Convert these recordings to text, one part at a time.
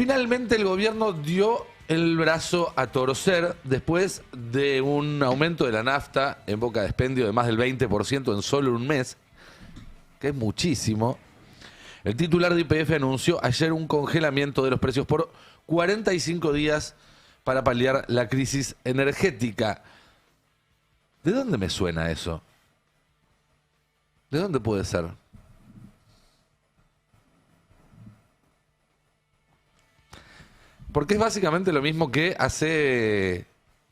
Finalmente el gobierno dio el brazo a torcer después de un aumento de la nafta en boca de expendio de más del 20% en solo un mes, que es muchísimo. El titular de YPF anunció ayer un congelamiento de los precios por 45 días para paliar la crisis energética. ¿De dónde me suena eso? ¿De dónde puede ser? Porque es básicamente lo mismo que hace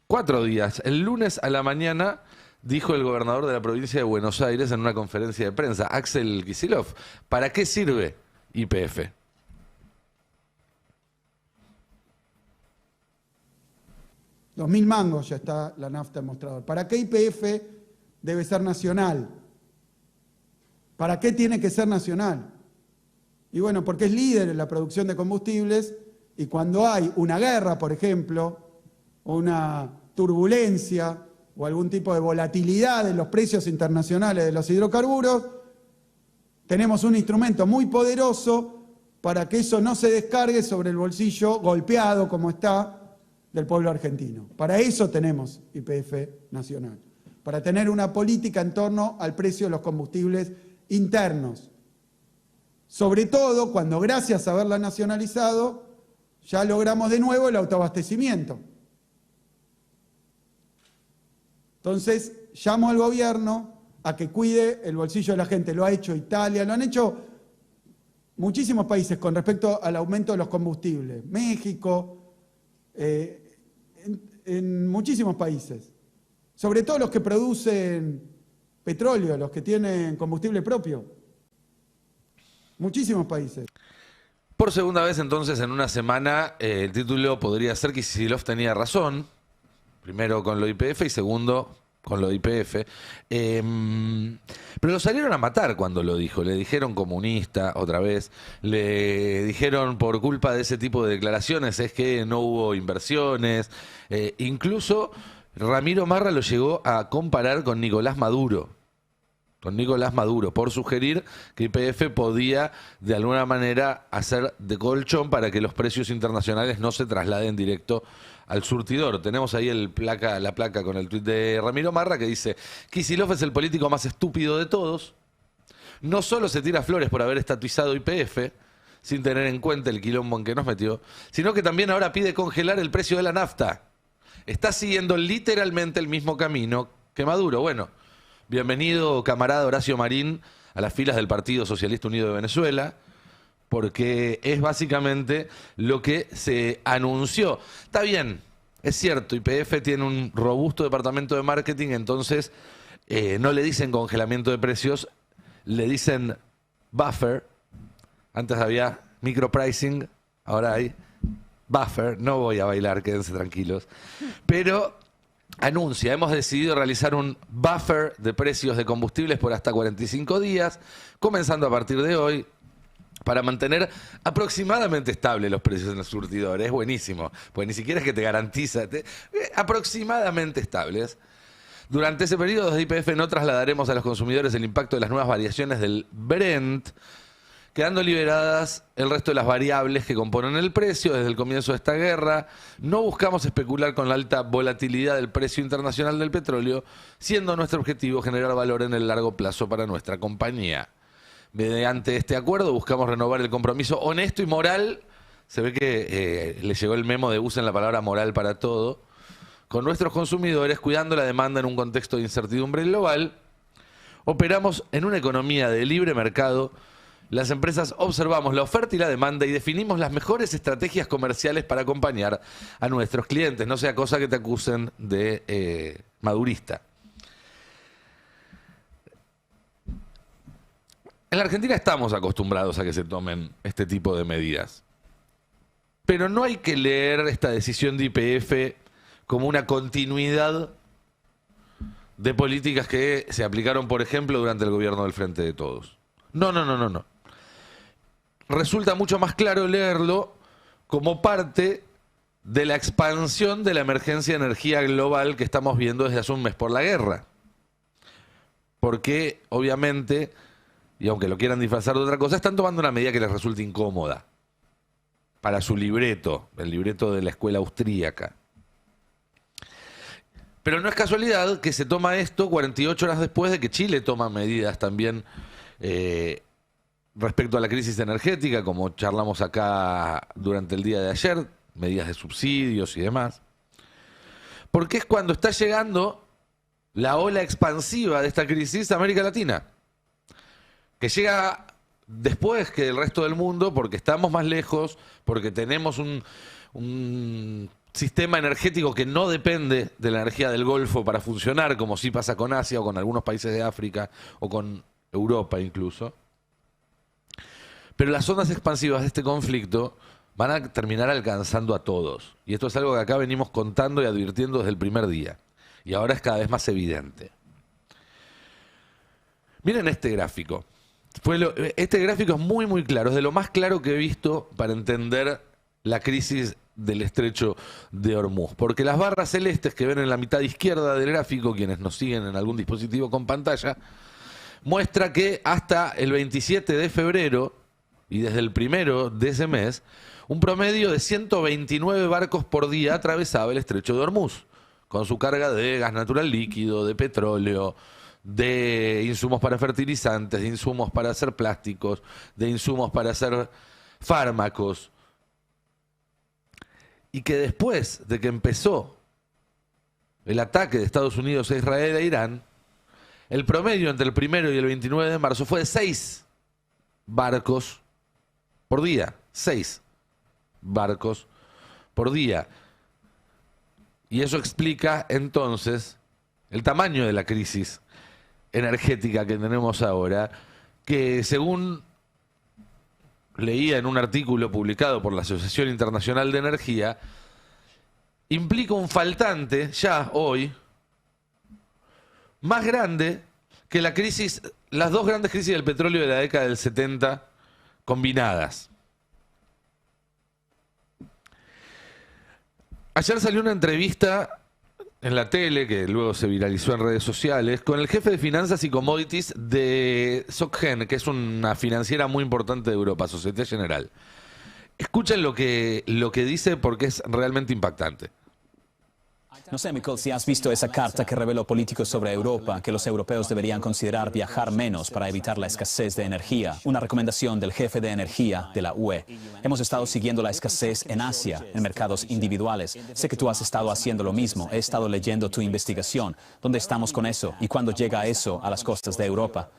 4 días. El lunes a la mañana dijo el gobernador de la provincia de Buenos Aires en una conferencia de prensa, Axel Kicillof, ¿para qué sirve YPF? $2.000 ya está la nafta en mostrador. ¿Para qué YPF debe ser nacional? ¿Para qué tiene que ser nacional? Y bueno, porque es líder en la producción de combustibles y cuando hay una guerra, por ejemplo, o una turbulencia o algún tipo de volatilidad en los precios internacionales de los hidrocarburos, tenemos un instrumento muy poderoso para que eso no se descargue sobre el bolsillo golpeado como está del pueblo argentino. Para eso tenemos YPF nacional, para tener una política en torno al precio de los combustibles internos. Sobre todo cuando, gracias a haberla nacionalizado, ya logramos de nuevo el autoabastecimiento. Entonces, llamo al gobierno a que cuide el bolsillo de la gente. Lo ha hecho Italia, lo han hecho muchísimos países con respecto al aumento de los combustibles. México, en muchísimos países. Sobre todo los que producen petróleo, los que tienen combustible propio. Muchísimos países. Por segunda vez entonces en una semana el título podría ser que Kicillof tenía razón. Primero con lo YPF y segundo con lo YPF. Pero lo salieron a matar cuando lo dijo. Le dijeron comunista otra vez. Le dijeron por culpa de ese tipo de declaraciones es que no hubo inversiones. Incluso Ramiro Marra lo llegó a comparar con Nicolás Maduro. Por sugerir que YPF podía de alguna manera hacer de colchón para que los precios internacionales no se trasladen directo al surtidor. Tenemos ahí la placa con el tuit de Ramiro Marra que dice: Kicillof es el político más estúpido de todos. No solo se tira flores por haber estatuizado YPF, sin tener en cuenta el quilombo en que nos metió, sino que también ahora pide congelar el precio de la nafta. Está siguiendo literalmente el mismo camino que Maduro. Bueno, bienvenido, camarada Horacio Marín, a las filas del Partido Socialista Unido de Venezuela, porque es básicamente lo que se anunció. Está bien, es cierto, YPF tiene un robusto departamento de marketing, entonces no le dicen congelamiento de precios, le dicen buffer. Antes había micropricing, ahora hay buffer. No voy a bailar, quédense tranquilos. Pero anuncia, hemos decidido realizar un buffer de precios de combustibles por hasta 45 días, comenzando a partir de hoy, para mantener aproximadamente estables los precios en los surtidores. Es buenísimo, porque ni siquiera es que te garantiza, aproximadamente estables. Durante ese periodo de YPF no trasladaremos a los consumidores el impacto de las nuevas variaciones del Brent, quedando liberadas el resto de las variables que componen el precio desde el comienzo de esta guerra. No buscamos especular con la alta volatilidad del precio internacional del petróleo, siendo nuestro objetivo generar valor en el largo plazo para nuestra compañía. Mediante este acuerdo buscamos renovar el compromiso honesto y moral. Se ve que le llegó el memo de usen la palabra moral para todo. Con nuestros consumidores, cuidando la demanda en un contexto de incertidumbre global. Operamos en una economía de libre mercado. Las empresas observamos la oferta y la demanda y definimos las mejores estrategias comerciales para acompañar a nuestros clientes. No sea cosa que te acusen de madurista. En la Argentina estamos acostumbrados a que se tomen este tipo de medidas. Pero no hay que leer esta decisión de YPF como una continuidad de políticas que se aplicaron, por ejemplo, durante el gobierno del Frente de Todos. No. Resulta mucho más claro leerlo como parte de la expansión de la emergencia de energía global que estamos viendo desde hace un mes por la guerra. Porque, obviamente, y aunque lo quieran disfrazar de otra cosa, están tomando una medida que les resulta incómoda. para su libreto, el libreto de la escuela austríaca. Pero no es casualidad que se toma esto 48 horas después de que Chile toma medidas también respecto a la crisis energética, como charlamos acá durante el día de ayer, medidas de subsidios y demás. Porque es cuando está llegando la ola expansiva de esta crisis a América Latina, que llega después que el resto del mundo, porque estamos más lejos, porque tenemos un sistema energético que no depende de la energía del Golfo para funcionar, como sí pasa con Asia o con algunos países de África o con Europa incluso. Pero las ondas expansivas de este conflicto van a terminar alcanzando a todos. Y esto es algo que acá venimos contando y advirtiendo desde el primer día. Y ahora es cada vez más evidente. Miren este gráfico. Este gráfico es muy, muy claro. Es de lo más claro que he visto para entender la crisis del estrecho de Hormuz. Porque las barras celestes que ven en la mitad izquierda del gráfico, quienes nos siguen en algún dispositivo con pantalla, muestra que hasta el 27 de febrero y desde el 1 de ese mes, un promedio de 129 barcos por día atravesaba el estrecho de Hormuz, con su carga de gas natural líquido, de petróleo, de insumos para fertilizantes, de insumos para hacer plásticos, de insumos para hacer fármacos. Y que después de que empezó el ataque de Estados Unidos a Israel e Irán, el promedio entre el 1 y el 29 de marzo fue de 6 barcos por día. 6 barcos por día. Y eso explica entonces el tamaño de la crisis energética que tenemos ahora, que según leía en un artículo publicado por la Asociación Internacional de Energía, implica un faltante ya hoy más grande que la crisis, las dos grandes crisis del petróleo de la década del 70 combinadas. Ayer salió una entrevista en la tele, que luego se viralizó en redes sociales, con el jefe de finanzas y commodities de SocGen, que es una financiera muy importante de Europa, Société Générale. Escuchen lo que dice porque es realmente impactante. No sé, Michael, si has visto esa carta que reveló políticos sobre Europa, que los europeos deberían considerar viajar menos para evitar la escasez de energía. Una recomendación del jefe de energía de la UE. Hemos estado siguiendo la escasez en Asia, en mercados individuales. Sé que tú has estado haciendo lo mismo. He estado leyendo tu investigación. ¿Dónde estamos con eso? ¿Y cuándo llega eso a las costas de Europa?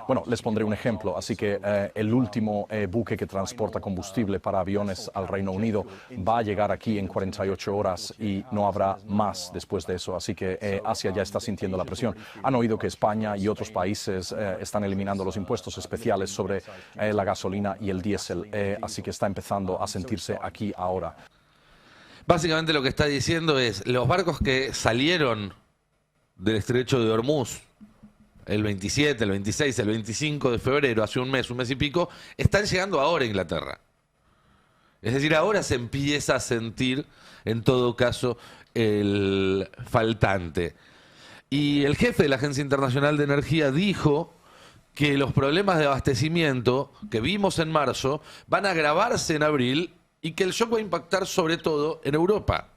Bueno, les pondré un ejemplo. Así que el último buque que transporta combustible para aviones al Reino Unido va a llegar aquí en 48 horas y no habrá más después de eso. Así que Asia ya está sintiendo la presión. Han oído que España y otros países están eliminando los impuestos especiales sobre la gasolina y el diésel. Así que está empezando a sentirse aquí ahora. Básicamente lo que está diciendo es, los barcos que salieron del estrecho de Hormuz el 27, el 26, el 25 de febrero, hace un mes y pico, están llegando ahora a Inglaterra. Es decir, ahora se empieza a sentir, en todo caso, el faltante. Y el jefe de la Agencia Internacional de Energía dijo que los problemas de abastecimiento que vimos en marzo van a agravarse en abril y que el shock va a impactar sobre todo en Europa.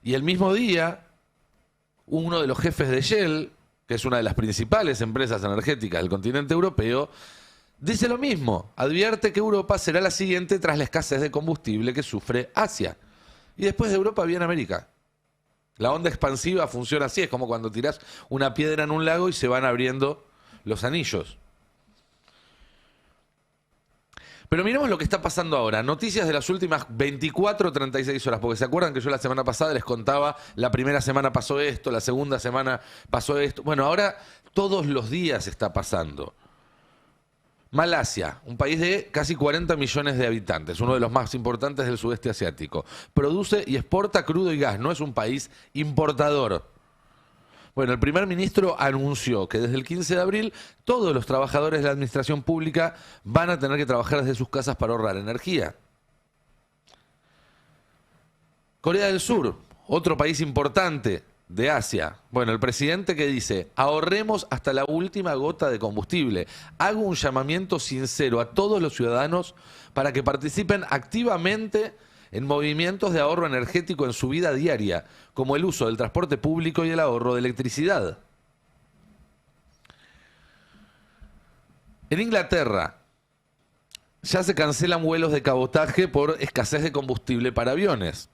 Y el mismo día, uno de los jefes de Shell, que es una de las principales empresas energéticas del continente europeo, dice lo mismo. Advierte que Europa será la siguiente tras la escasez de combustible que sufre Asia. Y después de Europa viene América. La onda expansiva funciona así, es como cuando tirás una piedra en un lago y se van abriendo los anillos. Pero miremos lo que está pasando ahora. Noticias de las últimas 24 o 36 horas. Porque se acuerdan que yo la semana pasada les contaba, la primera semana pasó esto, la segunda semana pasó esto. Bueno, ahora todos los días está pasando. Malasia, un país de casi 40 millones de habitantes, uno de los más importantes del sudeste asiático. Produce y exporta crudo y gas, no es un país importador. Bueno, el primer ministro anunció que desde el 15 de abril todos los trabajadores de la administración pública van a tener que trabajar desde sus casas para ahorrar energía. Corea del Sur, otro país importante de Asia. Bueno, el presidente que dice, ahorremos hasta la última gota de combustible. Hago un llamamiento sincero a todos los ciudadanos para que participen activamente en movimientos de ahorro energético en su vida diaria, como el uso del transporte público y el ahorro de electricidad. En Inglaterra ya se cancelan vuelos de cabotaje por escasez de combustible para aviones.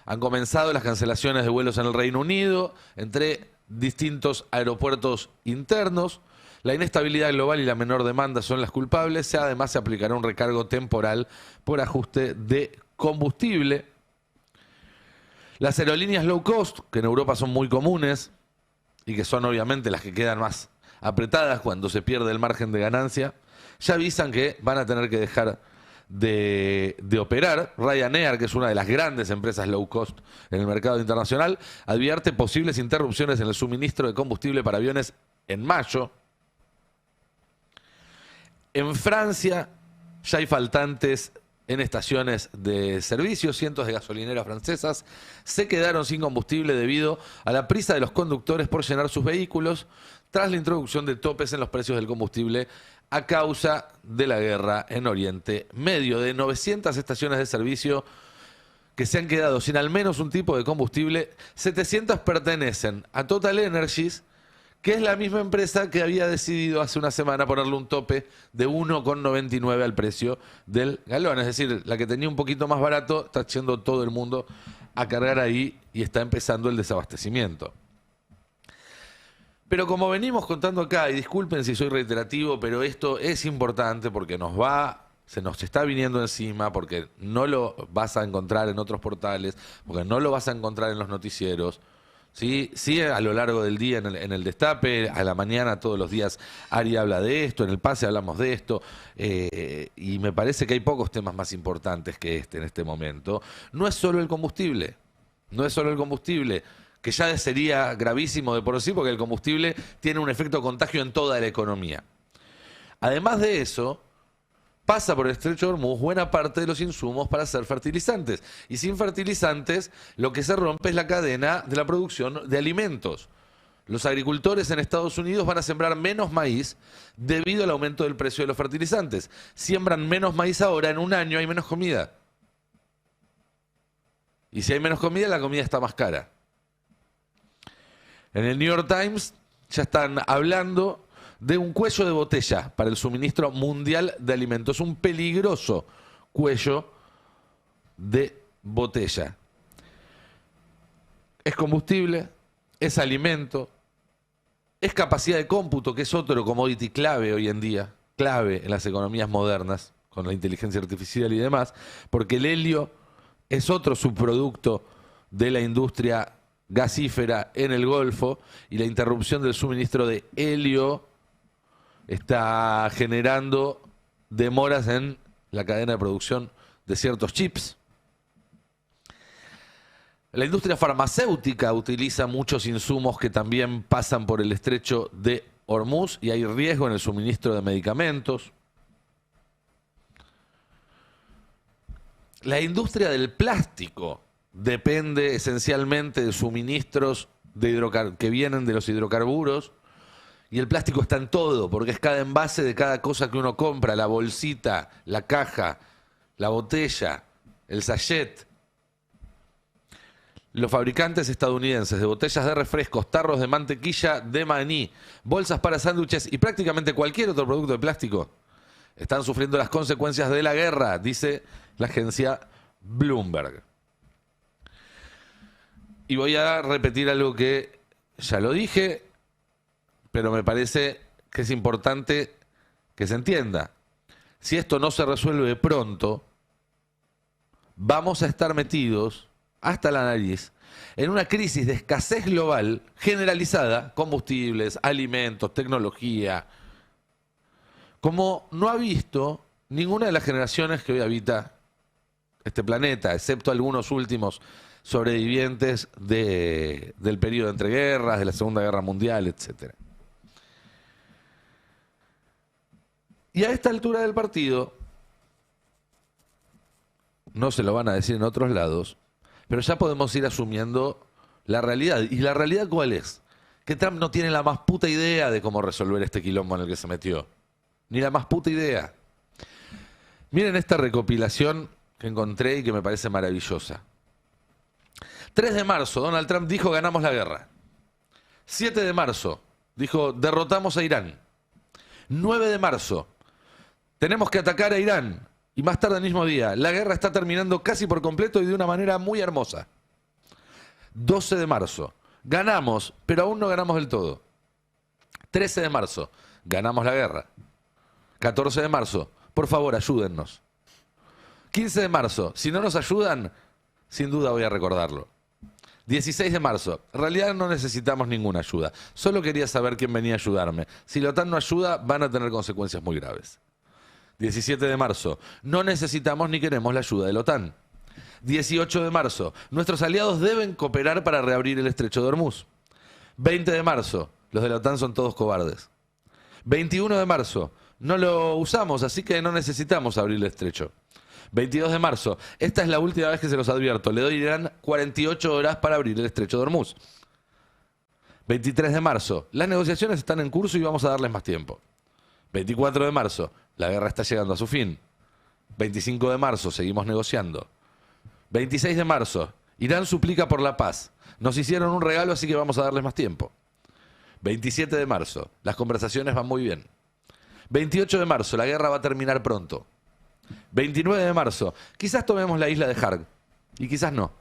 Han comenzado las cancelaciones de vuelos en el Reino Unido, entre distintos aeropuertos internos. La inestabilidad global y la menor demanda son las culpables. Además, se aplicará un recargo temporal por ajuste de combustible. Las aerolíneas low cost, que en Europa son muy comunes y que son obviamente las que quedan más apretadas cuando se pierde el margen de ganancia, ya avisan que van a tener que dejar de operar. Ryanair, que es una de las grandes empresas low cost en el mercado internacional, advierte posibles interrupciones en el suministro de combustible para aviones en mayo. En Francia ya hay faltantes en estaciones de servicio. Cientos de gasolineras francesas se quedaron sin combustible debido a la prisa de los conductores por llenar sus vehículos tras la introducción de topes en los precios del combustible a causa de la guerra en Oriente Medio. De 900 estaciones de servicio que se han quedado sin al menos un tipo de combustible, 700 pertenecen a Total Energies, que es la misma empresa que había decidido hace una semana ponerle un tope de 1,99 al precio del galón. Es decir, la que tenía un poquito más barato está yendo todo el mundo a cargar ahí y está empezando el desabastecimiento. Pero como venimos contando acá, y disculpen si soy reiterativo, pero esto es importante porque se nos está viniendo encima, porque no lo vas a encontrar en otros portales, porque no lo vas a encontrar en los noticieros. Sí, a lo largo del día en el Destape, a la mañana todos los días Ari habla de esto, en el Pase hablamos de esto, y me parece que hay pocos temas más importantes que este en este momento. No es solo el combustible, que ya sería gravísimo de por sí, porque el combustible tiene un efecto contagio en toda la economía. Además de eso, pasa por el Estrecho de Hormuz buena parte de los insumos para hacer fertilizantes. Y sin fertilizantes, lo que se rompe es la cadena de la producción de alimentos. Los agricultores en Estados Unidos van a sembrar menos maíz debido al aumento del precio de los fertilizantes. Siembran menos maíz ahora, en un año hay menos comida. Y si hay menos comida, la comida está más cara. En el New York Times ya están hablando de un cuello de botella para el suministro mundial de alimentos. Un peligroso cuello de botella. Es combustible, es alimento, es capacidad de cómputo, que es otro commodity clave hoy en día, clave en las economías modernas, con la inteligencia artificial y demás, porque el helio es otro subproducto de la industria gasífera en el Golfo, y la interrupción del suministro de helio está generando demoras en la cadena de producción de ciertos chips. La industria farmacéutica utiliza muchos insumos que también pasan por el Estrecho de Hormuz y hay riesgo en el suministro de medicamentos. La industria del plástico depende esencialmente de suministros que vienen de los hidrocarburos, y el plástico está en todo, porque es cada envase de cada cosa que uno compra, la bolsita, la caja, la botella, el sachet. Los fabricantes estadounidenses de botellas de refrescos, tarros de mantequilla de maní, bolsas para sándwiches y prácticamente cualquier otro producto de plástico están sufriendo las consecuencias de la guerra, dice la agencia Bloomberg. Y voy a repetir algo que ya lo dije, pero me parece que es importante que se entienda. Si esto no se resuelve pronto, vamos a estar metidos hasta la nariz en una crisis de escasez global generalizada, combustibles, alimentos, tecnología, como no ha visto ninguna de las generaciones que hoy habita este planeta, excepto algunos últimos sobrevivientes del periodo entre guerras, de la Segunda Guerra Mundial, etc. Y a esta altura del partido, no se lo van a decir en otros lados, pero ya podemos ir asumiendo la realidad. ¿Y la realidad cuál es? Que Trump no tiene la más puta idea de cómo resolver este quilombo en el que se metió. Ni la más puta idea. Miren esta recopilación que encontré y que me parece maravillosa. 3 de marzo, Donald Trump dijo ganamos la guerra. 7 de marzo, dijo derrotamos a Irán. 9 de marzo, tenemos que atacar a Irán. Y más tarde el mismo día, la guerra está terminando casi por completo y de una manera muy hermosa. 12 de marzo, ganamos, pero aún no ganamos del todo. 13 de marzo, ganamos la guerra. 14 de marzo, por favor, ayúdennos. 15 de marzo, si no nos ayudan, sin duda voy a recordarlo. 16 de marzo, en realidad no necesitamos ninguna ayuda. Solo quería saber quién venía a ayudarme. Si la OTAN no ayuda, van a tener consecuencias muy graves. 17 de marzo, no necesitamos ni queremos la ayuda de la OTAN. 18 de marzo, nuestros aliados deben cooperar para reabrir el estrecho de Hormuz. 20 de marzo, los de la OTAN son todos cobardes. 21 de marzo, no lo usamos, así que no necesitamos abrir el estrecho. 22 de marzo, esta es la última vez que se los advierto, le doy a Irán 48 horas para abrir el estrecho de Hormuz. 23 de marzo, las negociaciones están en curso y vamos a darles más tiempo. 24 de marzo, la guerra está llegando a su fin. 25 de marzo, seguimos negociando. 26 de marzo, Irán suplica por la paz. Nos hicieron un regalo, así que vamos a darles más tiempo. 27 de marzo, las conversaciones van muy bien. 28 de marzo, la guerra va a terminar pronto. 29 de marzo, quizás tomemos la isla de Harg, y quizás no.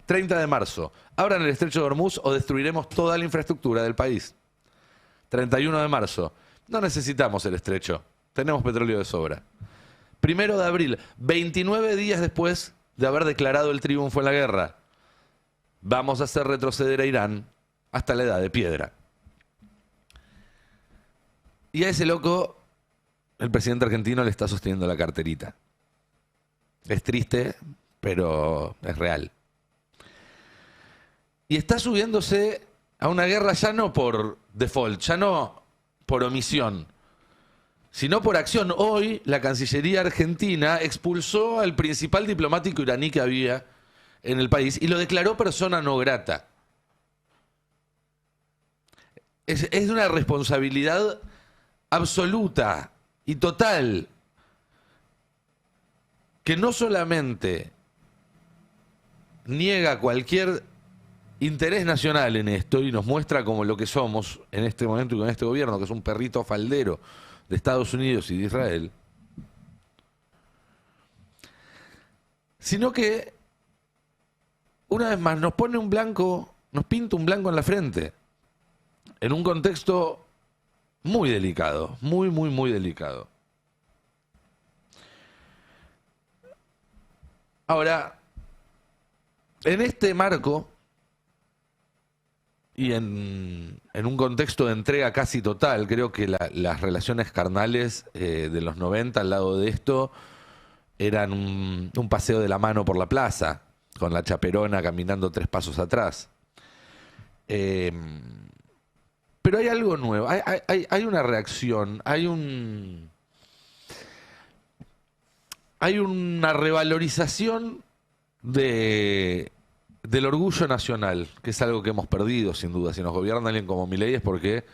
30 de marzo, abran el estrecho de Hormuz o destruiremos toda la infraestructura del país. 31 de marzo, no necesitamos el estrecho, tenemos petróleo de sobra. 1 de abril, 29 días después de haber declarado el triunfo en la guerra, vamos a hacer retroceder a Irán hasta la edad de piedra. Y a ese loco, el presidente argentino le está sosteniendo la carterita. Es triste, pero es real. Y está subiéndose a una guerra ya no por default, ya no por omisión, sino por acción. Hoy la Cancillería argentina expulsó al principal diplomático iraní que había en el país y lo declaró persona no grata. Es una responsabilidad absoluta y total, que no solamente niega cualquier interés nacional en esto y nos muestra como lo que somos en este momento y con este gobierno, que es un perrito faldero de Estados Unidos y de Israel, sino que una vez más nos pone un blanco, nos pinta un blanco en la frente, en un contexto muy delicado, muy, muy, muy delicado. Ahora, en este marco y en un contexto de entrega casi total, creo que las relaciones carnales de los 90 al lado de esto eran un paseo de la mano por la plaza, con la chaperona caminando 3 pasos atrás. Pero hay algo nuevo, hay una reacción, hay una revalorización del orgullo nacional, que es algo que hemos perdido sin duda. Si nos gobierna alguien como Milei es porque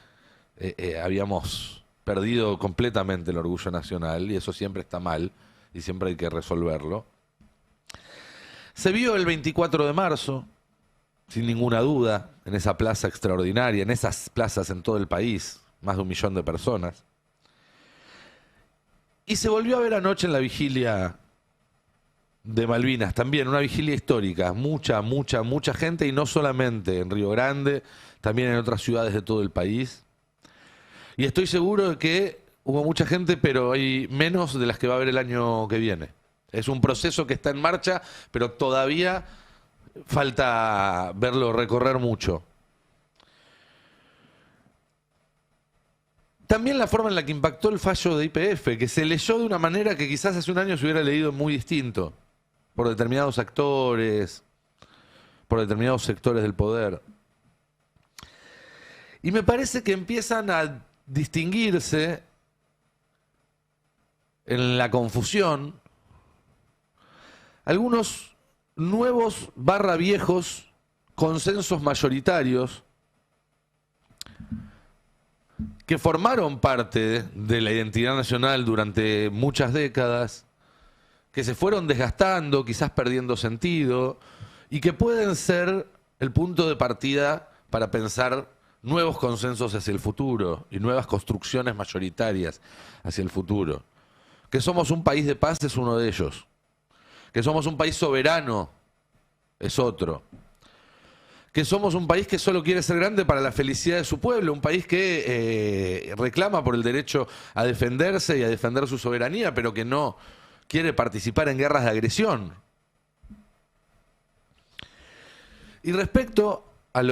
habíamos perdido completamente el orgullo nacional y eso siempre está mal y siempre hay que resolverlo. Se vio el 24 de marzo, sin ninguna duda, en esa plaza extraordinaria, en esas plazas en todo el país, más de 1 millón de personas. Y se volvió a ver anoche en la vigilia de Malvinas, también una vigilia histórica, mucha gente, y no solamente en Río Grande, también en otras ciudades de todo el país. Y estoy seguro de que hubo mucha gente, pero hay menos de las que va a haber el año que viene. Es un proceso que está en marcha, pero todavía falta verlo recorrer mucho. También la forma en la que impactó el fallo de YPF, que se leyó de una manera que quizás hace un año se hubiera leído muy distinto, por determinados actores, por determinados sectores del poder. Y me parece que empiezan a distinguirse en la confusión algunos nuevos / viejos consensos mayoritarios que formaron parte de la identidad nacional durante muchas décadas, que se fueron desgastando, quizás perdiendo sentido, y que pueden ser el punto de partida para pensar nuevos consensos hacia el futuro y nuevas construcciones mayoritarias hacia el futuro. Que somos un país de paz es uno de ellos. Que somos un país soberano es otro. Que somos un país que solo quiere ser grande para la felicidad de su pueblo, un país que reclama por el derecho a defenderse y a defender su soberanía, pero que no quiere participar en guerras de agresión. Y respecto a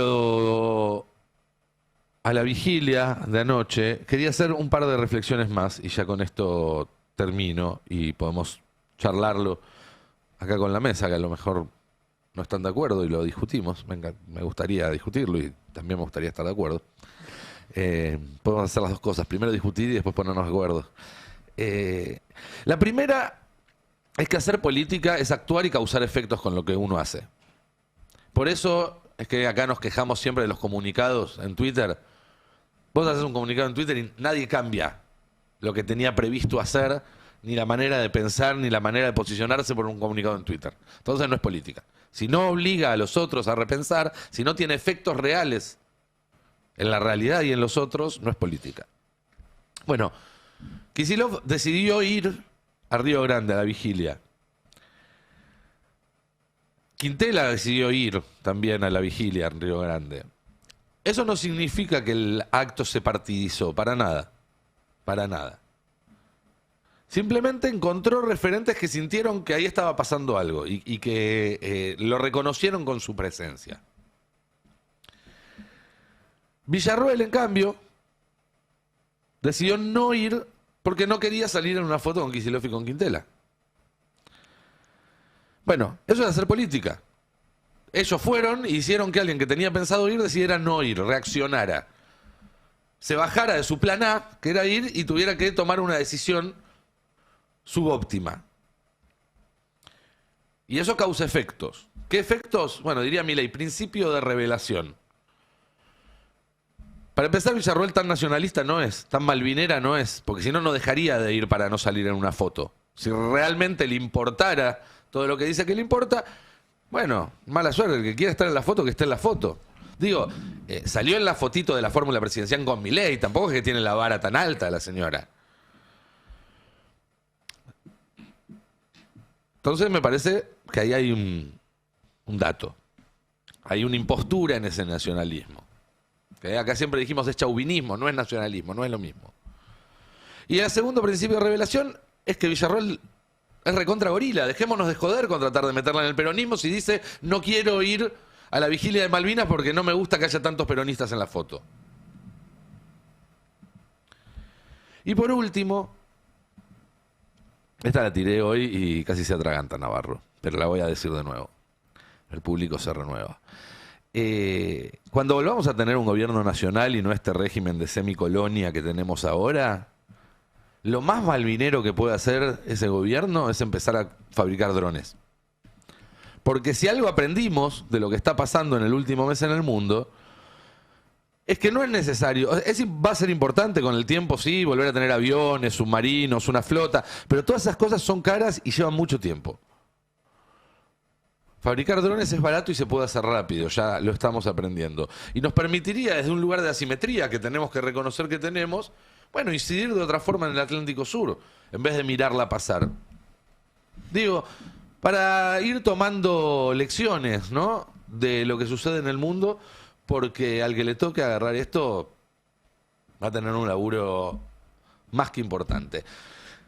la vigilia de anoche, quería hacer un par de reflexiones más y ya con esto termino y podemos charlarlo acá con la mesa, que a lo mejor no están de acuerdo y lo discutimos. Me gustaría discutirlo y también me gustaría estar de acuerdo. Podemos hacer las dos cosas, primero discutir y después ponernos de acuerdo. La primera es que hacer política es actuar y causar efectos con lo que uno hace. Por eso es que acá nos quejamos siempre de los comunicados en Twitter. Vos haces un comunicado en Twitter y nadie cambia lo que tenía previsto hacer, ni la manera de pensar, ni la manera de posicionarse por un comunicado en Twitter. Entonces no es política. Si no obliga a los otros a repensar, si no tiene efectos reales en la realidad y en los otros, no es política. Bueno, Kicillof decidió ir a Río Grande a la vigilia. Quintela decidió ir también a la vigilia en Río Grande. Eso no significa que el acto se partidizó, para nada. Para nada. Simplemente encontró referentes que sintieron que ahí estaba pasando algo y que lo reconocieron con su presencia. Villarroel, en cambio, decidió no ir porque no quería salir en una foto con Kicillof y con Quintela. Bueno, eso es hacer política. Ellos fueron y hicieron que alguien que tenía pensado ir decidiera no ir, reaccionara. Se bajara de su plan A, que era ir, y tuviera que tomar una decisión subóptima. Y eso causa efectos. ¿Qué efectos? Bueno, diría Milei, principio de revelación. Para empezar, Villarroel tan nacionalista no es, tan malvinera no es, porque si no, no dejaría de ir para no salir en una foto. Si realmente le importara todo lo que dice que le importa, bueno, mala suerte, el que quiera estar en la foto, que esté en la foto. Digo, salió en la fotito de la fórmula presidencial con Milei, tampoco es que tiene la vara tan alta la señora. Entonces me parece que ahí hay un dato. Hay una impostura en ese nacionalismo. Que acá siempre dijimos es chauvinismo, no es nacionalismo, no es lo mismo. Y el segundo principio de revelación es que Villarroel es recontra gorila. Dejémonos de joder con tratar de meterla en el peronismo si dice no quiero ir a la vigilia de Malvinas porque no me gusta que haya tantos peronistas en la foto. Y por último, esta la tiré hoy y casi se atraganta Navarro, pero la voy a decir de nuevo. El público se renueva. Cuando volvamos a tener un gobierno nacional y no este régimen de semicolonia que tenemos ahora, lo más malvinero que puede hacer ese gobierno es empezar a fabricar drones. Porque si algo aprendimos de lo que está pasando en el último mes en el mundo, es que no es necesario, va a ser importante con el tiempo, sí, volver a tener aviones, submarinos, una flota, pero todas esas cosas son caras y llevan mucho tiempo. Fabricar drones es barato y se puede hacer rápido, ya lo estamos aprendiendo. Y nos permitiría, desde un lugar de asimetría que tenemos que reconocer que tenemos, bueno, incidir de otra forma en el Atlántico Sur, en vez de mirarla pasar. Digo, para ir tomando lecciones, ¿no?, de lo que sucede en el mundo, porque al que le toque agarrar esto va a tener un laburo más que importante.